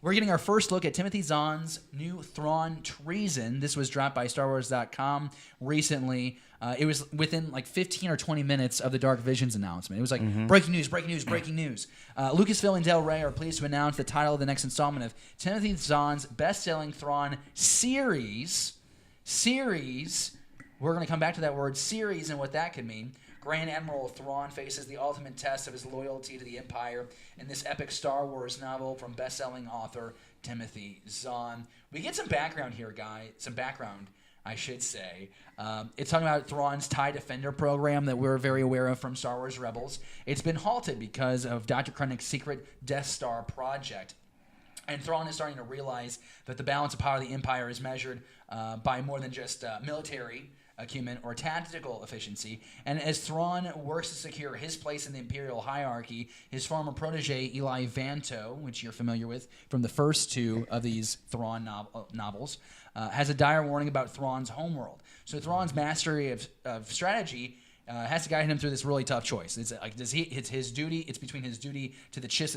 We're getting our first look at Timothy Zahn's new Thrawn Treason. This was dropped by StarWars.com recently. It was within like 15 or 20 minutes of the Dark Visions announcement. It was like breaking news, breaking news, breaking news. Lucasfilm and Del Rey are pleased to announce the title of the next installment of Timothy Zahn's best-selling Thrawn series. We're going to come back to that word series and what that could mean. Grand Admiral Thrawn faces the ultimate test of his loyalty to the Empire in this epic Star Wars novel from best-selling author Timothy Zahn. We get some background here, guys. Some background, I should say. It's talking about Thrawn's TIE Defender program that we're very aware of from Star Wars Rebels. It's been halted because of Dr. Krennic's secret Death Star project. And Thrawn is starting to realize that the balance of power of the Empire is measured by more than just military acumen or tactical efficiency. And as Thrawn works to secure his place in the Imperial hierarchy, his former protege Eli Vanto, which you're familiar with from the first two of these Thrawn novels, has a dire warning about Thrawn's homeworld. So Thrawn's mastery of strategy has to guide him through this really tough choice. It's like it's his duty. It's between his duty to the Chiss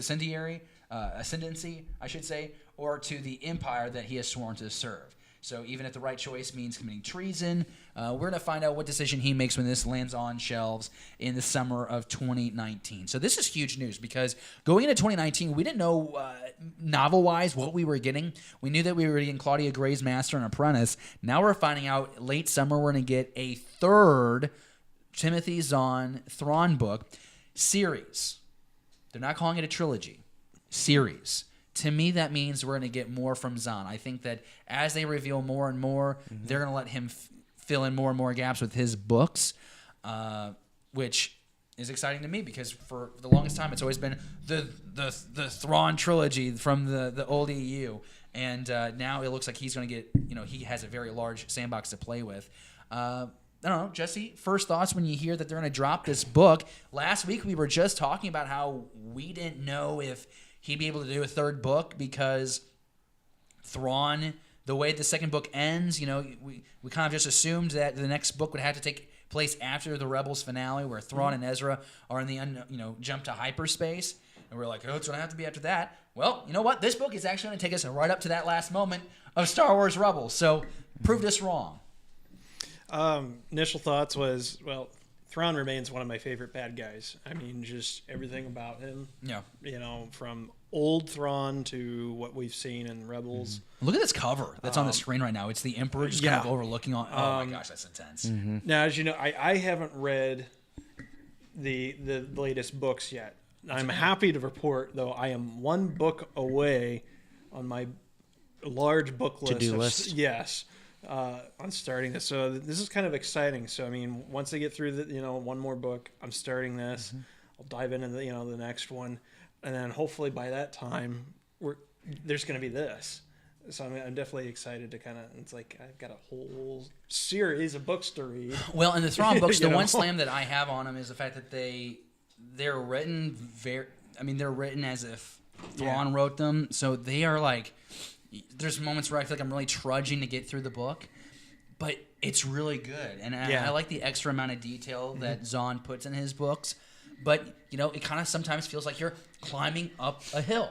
Ascendancy, I should say, or to the Empire that he has sworn to serve. So even if the right choice means committing treason, we're going to find out what decision he makes when this lands on shelves in the summer of 2019. So this is huge news because going into 2019, we didn't know novel-wise what we were getting. We knew that we were getting Claudia Gray's Master and Apprentice. Now we're finding out late summer we're going to get a third Timothy Zahn Thrawn book series. They're not calling it a trilogy. Series. To me, that means we're going to get more from Zahn. I think that as they reveal more and more, they're going to let him fill in more and more gaps with his books, which is exciting to me because for the longest time it's always been the Thrawn trilogy from the old EU, and now it looks like he's going to get, he has a very large sandbox to play with. I don't know, Jesse, first thoughts when you hear that they're going to drop this book. Last week we were just talking about how we didn't know if he'd be able to do a third book because Thrawn, the way the second book ends, we kind of just assumed that the next book would have to take place after the Rebels finale where Thrawn and Ezra are in the jump to hyperspace. And we're like, oh, it's going to have to be after that. Well, you know what? This book is actually going to take us right up to that last moment of Star Wars Rebels. So proved us wrong. Initial thoughts was, well, Thrawn remains one of my favorite bad guys. I mean, just everything about him. Yeah. From old Thrawn to what we've seen in Rebels. Look at this cover that's on the screen right now. It's the Emperor just kind of overlooking on. Oh my gosh, that's intense. Now, as you know, I haven't read the latest books yet. I'm happy to report, though, I am one book away on my large book list. To-do list? Yes. On starting this, so this is kind of exciting. So I mean, once I get through one more book, I'm starting this. I'll dive into the next one, and then hopefully by that time, there's going to be this. So I'm definitely excited to kind of. It's like I've got a whole series of books to read. Well, in the Thrawn books, the one slam that I have on them is the fact that they're written they're written as if Thrawn wrote them, so they are like. There's moments where I feel like I'm really trudging to get through the book, but it's really good. And I like the extra amount of detail that Zahn puts in his books. But, it kind of sometimes feels like you're climbing up a hill.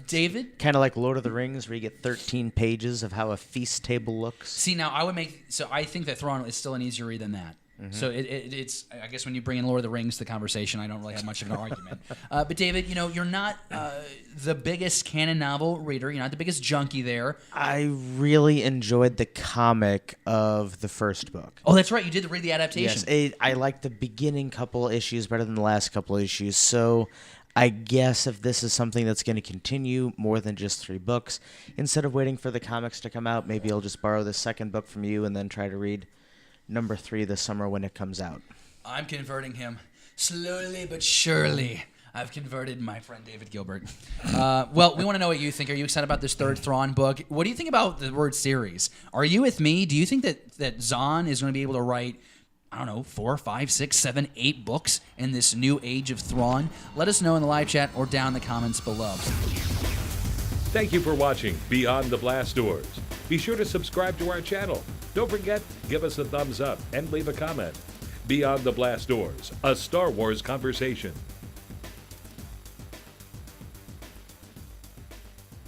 David? Kind of like Lord of the Rings, where you get 13 pages of how a feast table looks. See, now I think that Thrawn is still an easier read than that. So it's I guess when you bring in Lord of the Rings to the conversation, I don't really have much of an argument. But David, you're not the biggest canon novel reader. You're not the biggest junkie there. I really enjoyed the comic of the first book. Oh, that's right. You did read the adaptation. Yes, I liked the beginning couple issues better than the last couple issues. So I guess if this is something that's going to continue more than just 3 books, instead of waiting for the comics to come out, maybe I'll just borrow the second book from you and then try to read number 3 this summer when it comes out. I'm converting him slowly but surely. I've converted my friend David Gilbert. Well, we want to know what you think. Are you excited about this third Thrawn book? What do you think about the word series? Are you with me? Do you think that Zahn is going to be able to write, 4, 5, 6, 7, 8 books in this new age of Thrawn? Let us know in the live chat or down in the comments below. Thank you for watching Beyond the Blast Doors. Be sure to subscribe to our channel. Don't forget, give us a thumbs up and leave a comment. Beyond the Blast Doors, a Star Wars conversation.